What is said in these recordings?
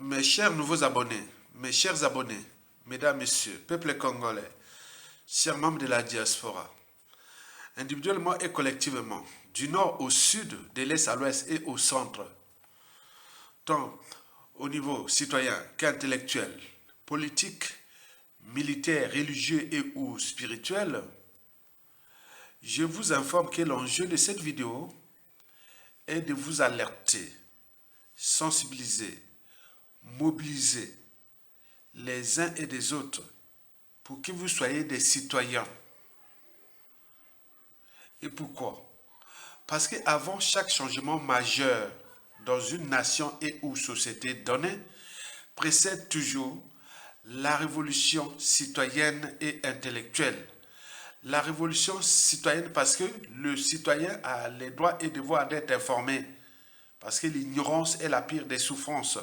Mes chers nouveaux abonnés, mes chers abonnés, mesdames, messieurs, peuple congolais, chers membres de la diaspora, individuellement et collectivement, du nord au sud, de l'est à l'ouest et au centre, tant au niveau citoyen qu'intellectuel, politique, militaire, religieux et ou spirituel, je vous informe que l'enjeu de cette vidéo est de vous alerter, sensibiliser, mobiliser les uns et des autres pour que vous soyez des citoyens. Et pourquoi? Parce qu'avant chaque changement majeur dans une nation et ou société donnée, précède toujours la révolution citoyenne et intellectuelle. La révolution citoyenne parce que le citoyen a les droits et devoirs d'être informé, parce que l'ignorance est la pire des souffrances.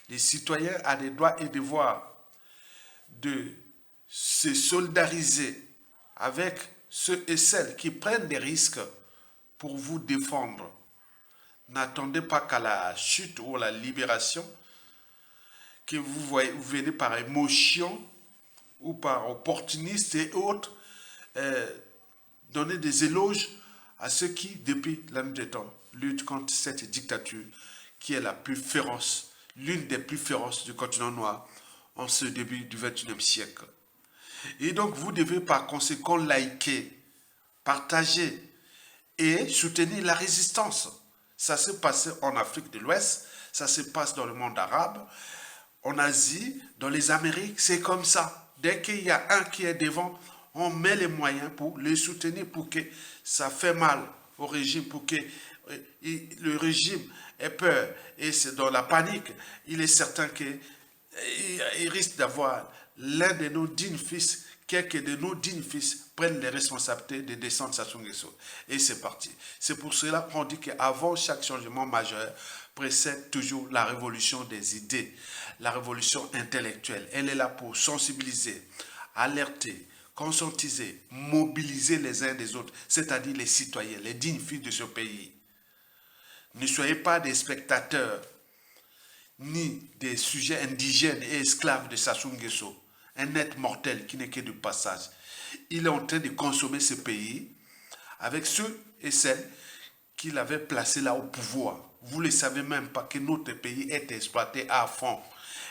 Les citoyens ont des droits et devoirs de se solidariser avec ceux et celles qui prennent des risques pour vous défendre. N'attendez pas qu'à la chute ou à la libération, que vous venez par émotion ou par opportuniste et autres, donner des éloges à ceux qui, depuis la nuit des temps, luttent contre cette dictature qui est la plus féroce, l'une des plus féroces du continent noir en ce début du XXIe siècle. Et donc, vous devez par conséquent liker, partager et soutenir la résistance. Ça s'est passé en Afrique de l'Ouest, ça se passe dans le monde arabe, en Asie, dans les Amériques, c'est comme ça. Dès qu'il y a un qui est devant, on met les moyens pour les soutenir, pour que ça fait mal au régime, pour que le régime ait peur. Et c'est dans la panique, il est certain qu'il risque d'avoir l'un de nos dignes fils, quelques de nos dignes fils prennent les responsabilités de descendre Sassou Nguesso. Et c'est parti. C'est pour cela qu'on dit qu'avant chaque changement majeur, précède toujours la révolution des idées, la révolution intellectuelle. Elle est là pour sensibiliser, alerter, conscientiser, mobiliser les uns des autres, c'est-à-dire les citoyens, les dignes fils de ce pays. Ne soyez pas des spectateurs, ni des sujets indigènes et esclaves de Sassou Nguesso, un être mortel qui n'est que de passage. Il est en train de consommer ce pays avec ceux et celles qu'il avait placés là au pouvoir. Vous ne savez même pas que notre pays est exploité à fond.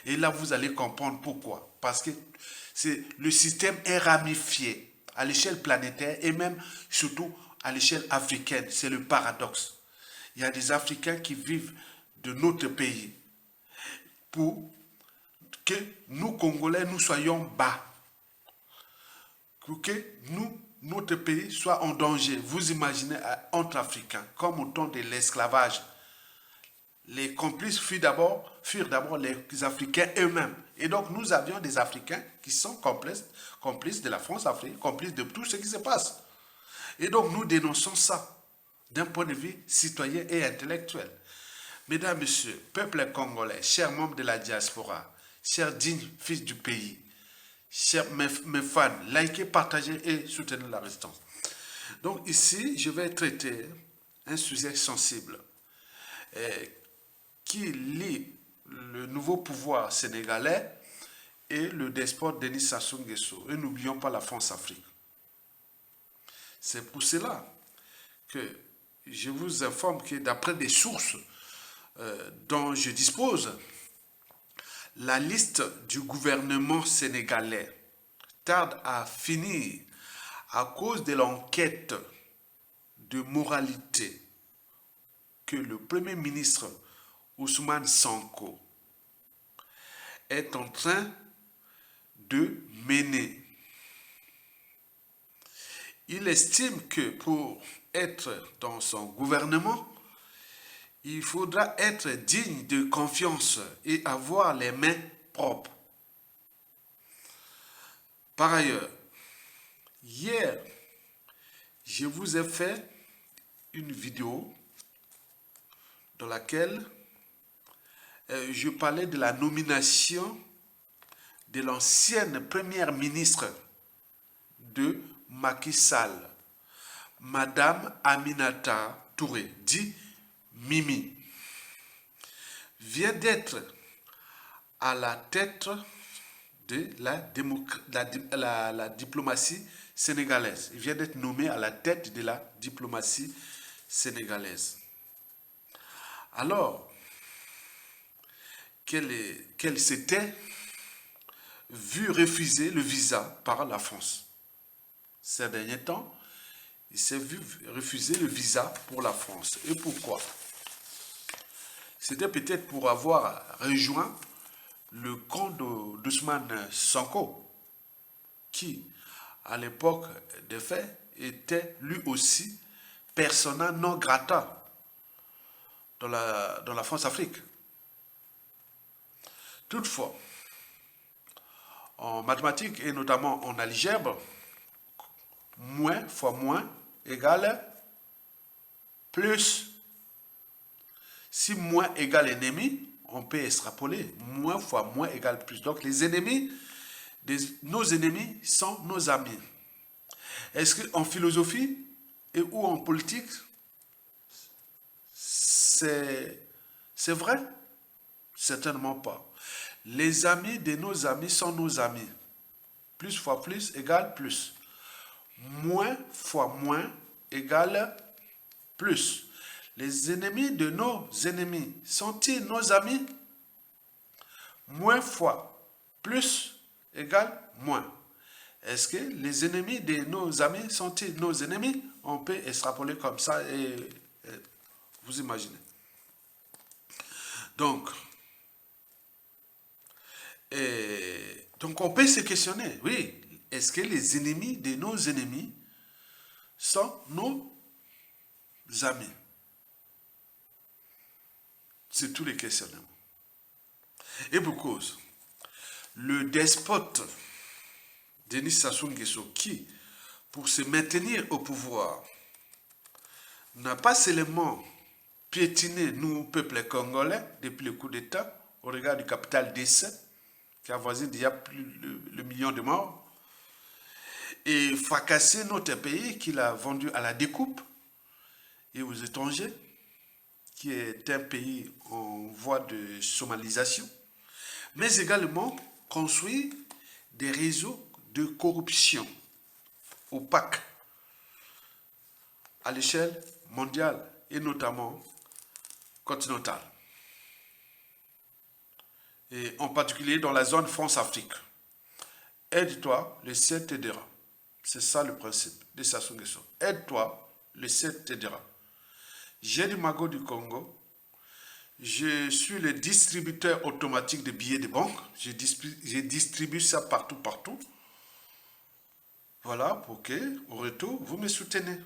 Et là, vous allez comprendre pourquoi. Parce que le système est ramifié à l'échelle planétaire et même surtout à l'échelle africaine. C'est le paradoxe. Il y a des Africains qui vivent de notre pays pour que nous, Congolais, nous soyons bas. Pour que notre pays soit en danger. Vous imaginez entre Africains, comme au temps de l'esclavage. Les complices furent d'abord les Africains eux-mêmes. Et donc nous avions des Africains qui sont complices de la France-Afrique, complices de tout ce qui se passe. Et donc nous dénonçons ça d'un point de vue citoyen et intellectuel. Mesdames, Messieurs, peuple congolais, chers membres de la diaspora, chers dignes fils du pays, chers mes fans, likez, partagez et soutenez la résistance. Donc ici, je vais traiter un sujet sensible qui lie le nouveau pouvoir sénégalais et le despote Denis Sassou Nguesso. Et n'oublions pas la France-Afrique. C'est pour cela que je vous informe que d'après des sources dont je dispose, la liste du gouvernement sénégalais tarde à finir à cause de l'enquête de moralité que le Premier ministre Ousmane Sonko est en train de mener. Il estime que pour être dans son gouvernement, il faudra être digne de confiance et avoir les mains propres. Par ailleurs, hier, je vous ai fait une vidéo dans laquelle je parlais de la nomination de l'ancienne première ministre de Macky Sall, Madame Aminata Touré, dit Mimi, vient d'être à la tête de la diplomatie sénégalaise. Il vient d'être nommé à la tête de la diplomatie sénégalaise. Alors, qu'elle s'était vu refuser le visa par la France. Ces derniers temps, il s'est vu refuser le visa pour la France. Et pourquoi? C'était peut-être pour avoir rejoint le camp d'Ousmane Sonko, qui, à l'époque des faits, était lui aussi persona non grata dans la France-Afrique. Toutefois, en mathématiques et notamment en algèbre, moins fois moins égale plus. Si moins égale ennemi, on peut extrapoler. Moins fois moins égale plus. Donc les ennemis, nos ennemis sont nos amis. Est-ce qu'en philosophie et ou en politique, c'est vrai? Certainement pas. Les amis de nos amis sont nos amis. Plus fois plus égale plus. Moins fois moins égale plus. Les ennemis de nos ennemis sont-ils nos amis? Moins fois plus égale moins. Est-ce que les ennemis de nos amis sont-ils nos ennemis? On peut extrapoler comme ça et vous imaginez. Donc on peut se questionner, oui, est-ce que les ennemis de nos ennemis sont nos amis? C'est tous les questionnements. Et pour cause, le despote Denis Sassou Nguesso, qui, pour se maintenir au pouvoir, n'a pas seulement piétiné nous, peuple congolais, depuis le coup d'État, au regard du capital décès, qui avoisine déjà plus le million de morts, et fracassé notre pays qu'il a vendu à la découpe et aux étrangers, qui est un pays en voie de somalisation, mais également construit des réseaux de corruption opaques à l'échelle mondiale et notamment continentale. Et en particulier dans la zone France-Afrique. Aide-toi, le ciel t'aidera. C'est ça le principe de Sassou Nguesso. Aide-toi, le ciel t'aidera. J'ai du Mago du Congo. Je suis le distributeur automatique de billets de banque. Je distribue ça partout. Voilà, pour que, au retour, vous me soutenez.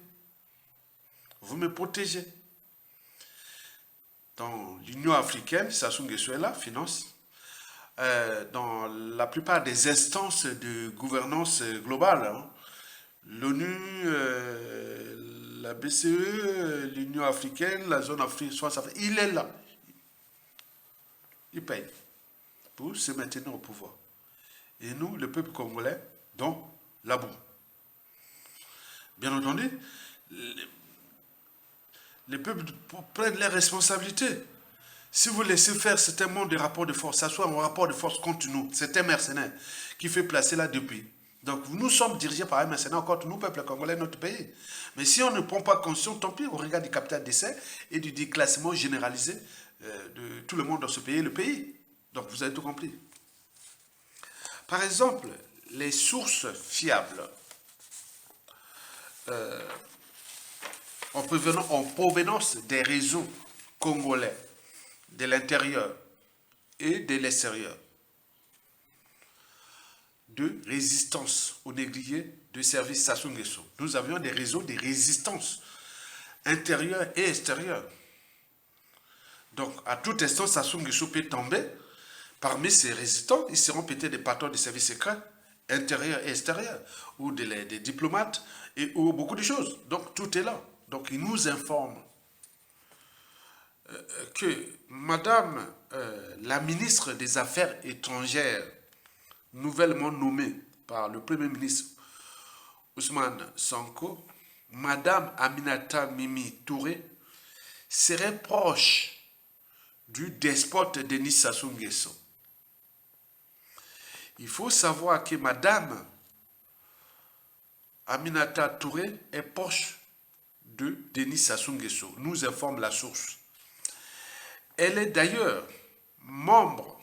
Vous me protégez. Dans l'Union africaine, Sassou Nguesso est là, finance. Dans la plupart des instances de gouvernance globale, hein, l'ONU, la BCE, l'Union africaine, la zone africaine, il est là. Il paye pour se maintenir au pouvoir. Et nous, le peuple congolais, dans la boue. Bien entendu, les peuples prennent leurs responsabilités. Si vous laissez faire certains mondes de rapports de force, ça soit un rapport de force contre nous, c'est un mercenaire qui fait placer là depuis. Donc nous sommes dirigés par un mercenaire contre nous, peuple congolais, notre pays. Mais si on ne prend pas conscience, tant pis, on regarde du capital d'essai et du déclassement généralisé de tout le monde dans ce pays, le pays. Donc vous avez tout compris. Par exemple, les sources fiables en provenance des réseaux congolais de l'intérieur et de l'extérieur de résistance aux négligés de service Sassou Nguesso. Nous avions des réseaux de résistance intérieure et extérieure. Donc, à tout instant, Sassou Nguesso peut tomber. Parmi ces résistants, ils seront peut-être des patrons de services secrets intérieurs et extérieurs, ou des diplomates, ou beaucoup de choses. Donc, tout est là. Donc, ils nous informent que Madame la ministre des Affaires étrangères, nouvellement nommée par le Premier ministre Ousmane Sonko, Madame Aminata Mimi Touré, serait proche du despote Denis Sassou Nguesso. Il faut savoir que Madame Aminata Touré est proche de Denis Sassou Nguesso, nous informe la source. Elle est d'ailleurs membre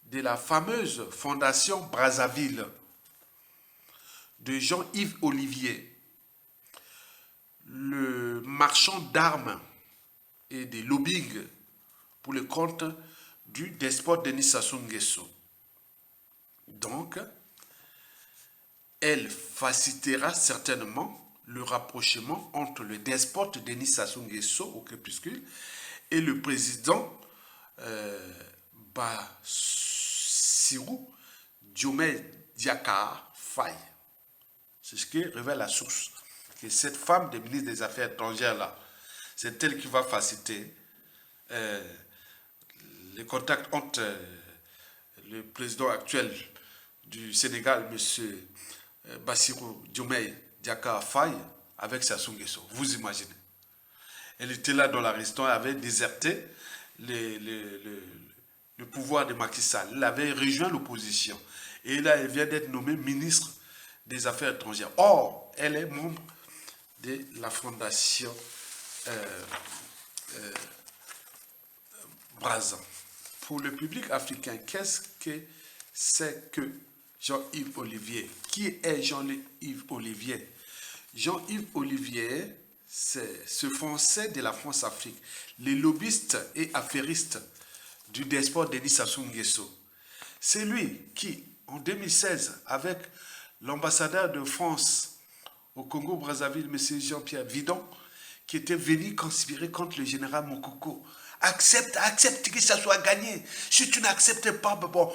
de la fameuse fondation Brazzaville de Jean-Yves Olivier, le marchand d'armes et des lobbying pour le compte du despote Denis Sassou Nguesso. Donc, elle facilitera certainement le rapprochement entre le despote Denis Sassou Nguesso au crépuscule et le président Bassirou Diomaye Diakhar Faye. C'est ce que révèle la source. Que cette femme des ministres des Affaires étrangères là, c'est elle qui va faciliter les contacts entre le président actuel du Sénégal, M. Bassirou Diomaye Diakhar Faye, avec Sassou Nguesso. Vous imaginez. Elle était là dans la restaurant, elle avait déserté le pouvoir de Macky Sall. Elle avait rejoint l'opposition. Et là, elle vient d'être nommée ministre des Affaires étrangères. Or, elle est membre de la fondation Brazza. Pour le public africain, qu'est-ce que c'est que Jean-Yves Olivier? Qui est Jean-Yves Olivier? Jean-Yves Olivier, c'est ce Français de la France-Afrique, les lobbyistes et affairistes du despote Denis Sassou Nguesso. C'est lui qui, en 2016, avec l'ambassadeur de France au Congo-Brazzaville, M. Jean-Pierre Vidon, qui était venu conspirer contre le général Mokoko. Accepte que ça soit gagné. Si tu n'acceptes pas, bon,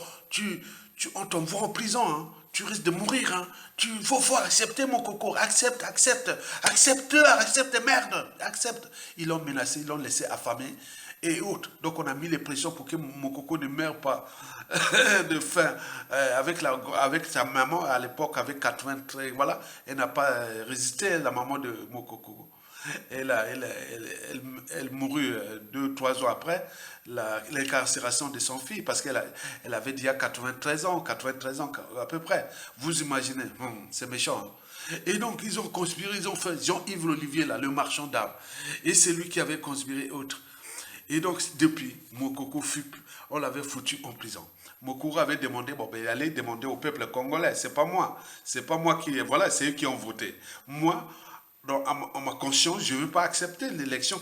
on t'envoie en prison, hein. Tu risques de mourir. Hein. Faut accepter Mokoko. Accepte, merde. Accepte. Ils l'ont menacé, ils l'ont laissé affamer et autres. Donc on a mis les pressions pour que Mokoko ne meure pas de faim. Avec sa maman à l'époque, avec 93, voilà, elle n'a pas résisté, la maman de Mokoko. Elle mourut 2-3 ans après l'incarcération de son fils, parce qu'elle avait déjà 93 ans à peu près. Vous imaginez, c'est méchant. Hein. Et donc, ils ont conspiré, ils ont fait Jean-Yves Olivier, là, le marchand d'armes. Et c'est lui qui avait conspiré autre. Et donc, depuis, Mokoko on l'avait foutu en prison. Mokoko avait demandé, il allait demander au peuple congolais, c'est pas moi qui, voilà, c'est eux qui ont voté. Moi, en ma conscience, je ne veux pas accepter l'élection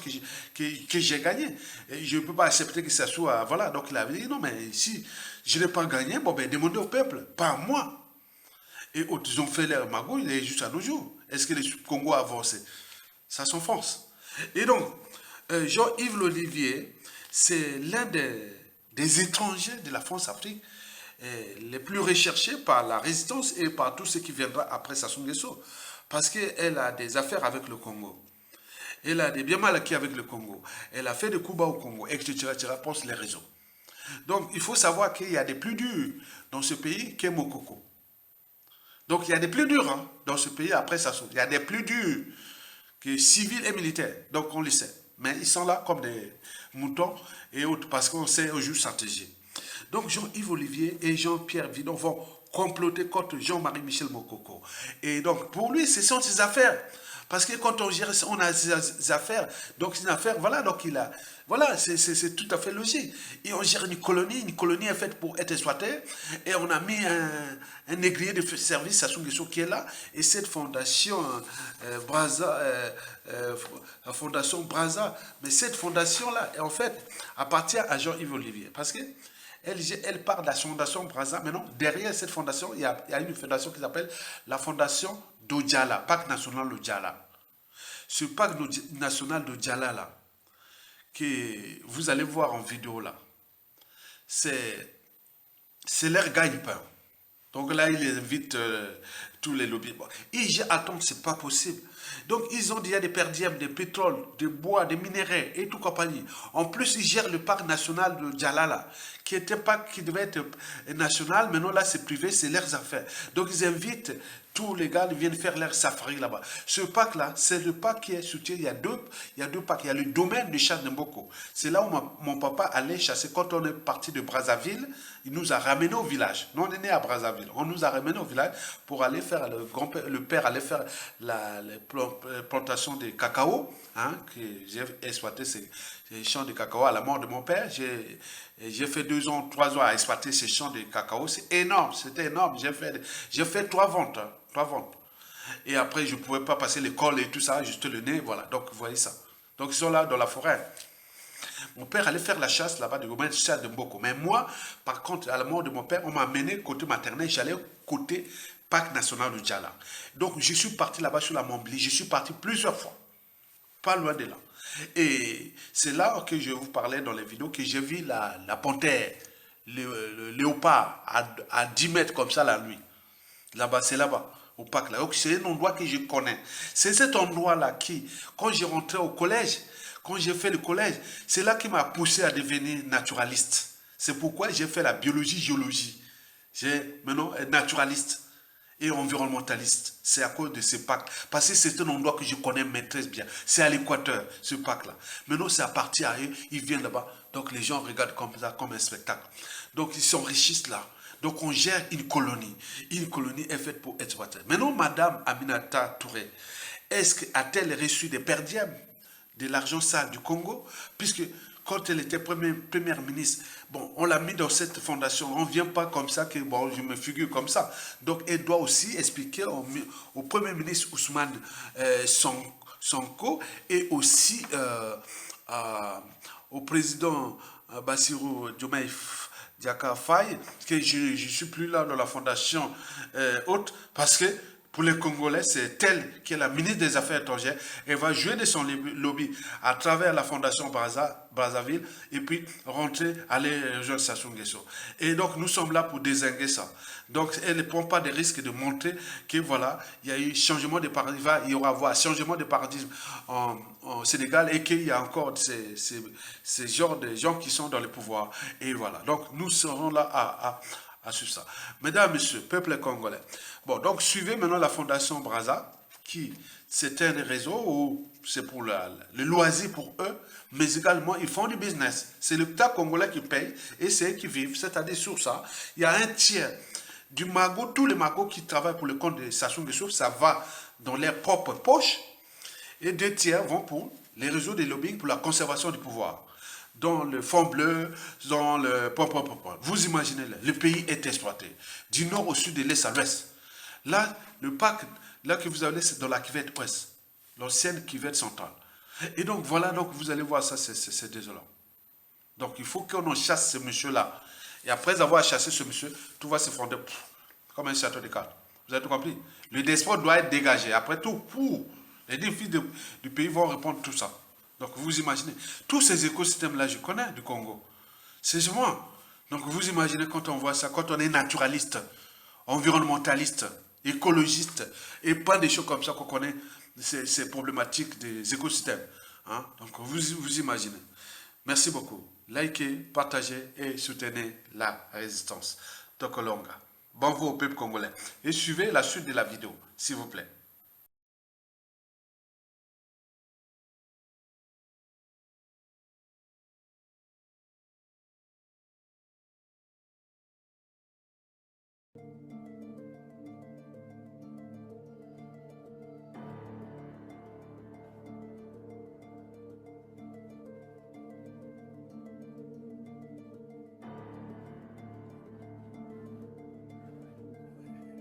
que j'ai gagnée. Et je ne peux pas accepter que ça soit... Voilà, donc il avait dit, non, mais si je n'ai pas gagné, demandez au peuple, pas à moi. Et ils ont fait leur magouille, et jusqu'à nos jours. Est-ce que le Congo a avancé? Ça s'enfonce. Et donc, Jean-Yves Olivier, c'est l'un des étrangers de la France-Afrique les plus recherchés par la résistance et par tout ce qui viendra après Sassou Nguesso. Parce qu'elle a des affaires avec le Congo. Elle a des bien mal acquis avec le Congo. Elle a fait des coups bas au Congo, etc. Pense les raisons. Donc, il faut savoir qu'il y a des plus durs dans ce pays qu'est Mokoko. Donc, il y a des plus durs hein, dans ce pays après Sassou. Il y a des plus durs que civils et militaires. Donc, on le sait. Mais ils sont là comme des moutons et autres parce qu'on sait au juge stratégie. Donc, Jean-Yves Olivier et Jean-Pierre Vidon vont comploter contre Jean-Marie Michel Mokoko. Et donc, pour lui, ce sont ses affaires. Parce que quand on gère, on a ses affaires. Donc, c'est une affaire, voilà, donc il a... Voilà, c'est tout à fait logique. Et on gère une colonie est faite pour être exploitée. Et on a mis un négrier de service, Sassou Nguesso, qui est là. Et cette fondation la fondation Brazza, mais cette fondation-là, en fait, appartient à Jean-Yves Olivier. Parce que elle part de la fondation Brazza. Maintenant, derrière cette fondation, il y a une fondation qui s'appelle la fondation d'Odjala, Parc national d'Odjala. Ce parc national d'Odjala, là, que vous allez voir en vidéo, là, c'est leur gagne-pain. Donc là, il invite tous les lobbies. Ils disent, attends, c'est pas possible. Donc, ils ont déjà des perdièmes, des pétroles, des bois, des minéraux et tout compagnie. En plus, ils gèrent le parc national de Djalala, qui devait être national. Maintenant, là, c'est privé, c'est leurs affaires. Donc, ils invitent tous les gars, ils viennent faire leur safari là-bas. Ce parc-là, c'est le parc qui est soutenu. Il y a deux parcs. Il y a le domaine de chasse de Mboko. C'est là où mon papa allait chasser quand on est parti de Brazzaville, Il nous a ramenés au village. Nous, on est né à Brazzaville. On nous a ramenés au village pour aller faire, le père allait faire les plantations de cacao, hein, que j'ai exploité ces champs de cacao à la mort de mon père. J'ai fait 2 ans, 3 ans à exploiter ces champs de cacao. C'est énorme, c'était énorme. J'ai fait 3 ventes, hein, 3 ventes. Et après, je ne pouvais pas passer l'école et tout ça, juste le nez, voilà. Donc, vous voyez ça. Donc, ils sont là dans la forêt. Mon père allait faire la chasse là-bas, de chasse de Mboko. Mais moi, par contre, à la mort de mon père, on m'a amené côté maternel, j'allais côté parc national de Djala. Donc, je suis parti là-bas sur la Montbéli, je suis parti plusieurs fois, pas loin de là. Et c'est là que je vous parlais dans les vidéos que j'ai vu la panthère, le léopard à 10 mètres comme ça la nuit. Là-bas, c'est là-bas, au parc là. Donc, c'est un endroit que je connais. C'est cet endroit-là qui, quand j'ai rentré au collège, quand j'ai fait le collège, c'est là qui m'a poussé à devenir naturaliste. C'est pourquoi j'ai fait la biologie, géologie. J'ai maintenant naturaliste et environnementaliste. C'est à cause de ce parc. Parce que c'est un endroit que je connais, maîtrise bien. C'est à l'équateur, ce parc-là. Maintenant, c'est à partir à eux, ils viennent là-bas. Donc, les gens regardent comme ça, comme un spectacle. Donc, ils s'enrichissent là. Donc, on gère une colonie. Une colonie est faite pour exploiter. Maintenant, Madame Aminata Touré, a-t-elle reçu des perdièmes de l'argent sale du Congo? Puisque quand elle était première ministre, bon, on l'a mis dans cette fondation. On ne vient pas comme ça, que bon, je me figure comme ça. Donc, elle doit aussi expliquer au premier ministre Ousmane Sonko et aussi au président Bassirou Diomaye Diaka Faye, que je ne suis plus là dans la fondation haute, parce que pour les Congolais, c'est elle qui est la ministre des Affaires étrangères. Elle va jouer de son lobby à travers la fondation Brazzaville et puis rentrer, aller rejoindre Sassou Nguesso. Et donc, nous sommes là pour dézinguer ça. Donc, elle ne prend pas de risque de montrer que voilà, il y a eu changement de paradigme, il y aura changement de paradigme en Sénégal et qu'il y a encore ces genres de gens qui sont dans le pouvoir. Et voilà. Donc, nous serons là à suivre ça. Mesdames, Messieurs, peuple congolais. Bon, donc suivez maintenant la Fondation Brazza, qui c'est un réseau où c'est pour le loisir pour eux, mais également ils font du business. C'est l'État congolais qui paye et c'est eux qui vivent. C'est-à-dire sur ça, il y a un tiers du magot, tous les magots qui travaillent pour le compte de Sassou Nguesso, ça va dans leurs propres poches et 2 tiers vont pour les réseaux de lobbying pour la conservation du pouvoir. Dans le fond bleu, dans le... Vous imaginez, le pays est exploité. Du nord au sud, de l'est à l'ouest. Là, le parc, là que vous avez, c'est dans la cuvette ouest. L'ancienne cuvette centrale. Et donc, voilà, donc vous allez voir ça, c'est désolant. Donc, il faut qu'on en chasse ce monsieur-là. Et après avoir chassé ce monsieur, tout va s'effondrer comme un château de cartes. Vous avez tout compris? Le despote doit être dégagé. Après tout, les défis du pays vont répondre tout ça. Donc vous imaginez, tous ces écosystèmes-là, je connais du Congo. C'est moi. Donc vous imaginez quand on voit ça, quand on est naturaliste, environnementaliste, écologiste, et pas des choses comme ça qu'on connaît, ces problématiques des écosystèmes. Hein? Donc vous imaginez. Merci beaucoup. Likez, partagez et soutenez la résistance. Tokolonga. Bon vous au peuple congolais. Et suivez la suite de la vidéo, s'il vous plaît.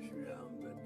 Je suis un honnête.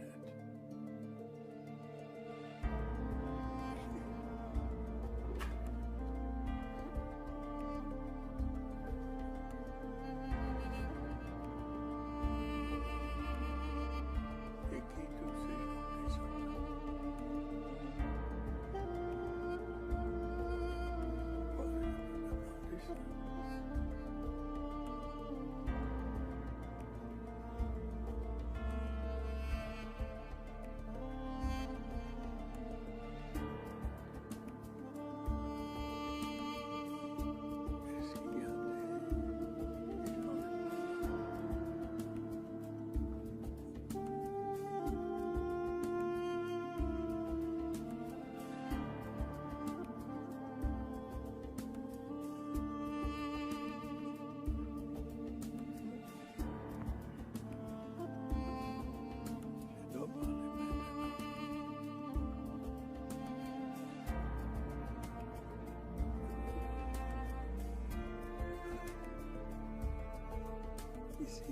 ici.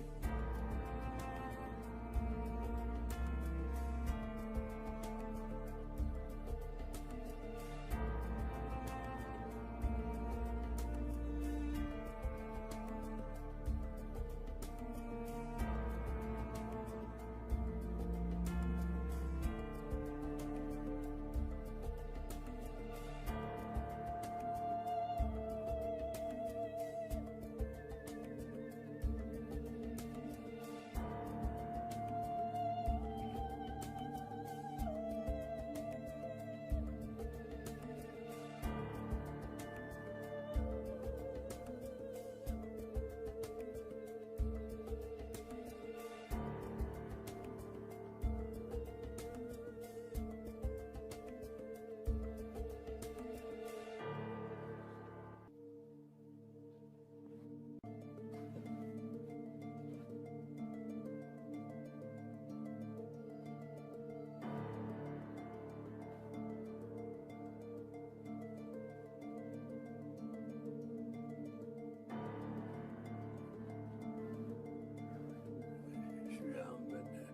Je suis en vedette.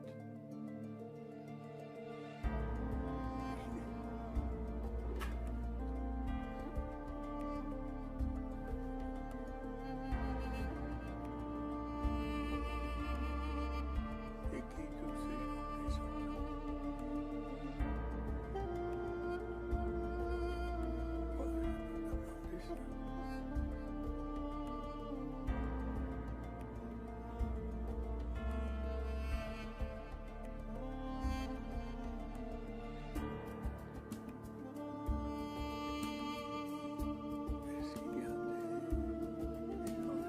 Et qui tous ces gens qui sont là? Pourquoi je me demande ça? Est-ce qu'il y a des événements?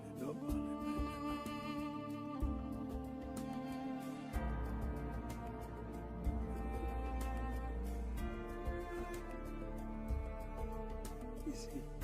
Je dois parler maintenant. Ici.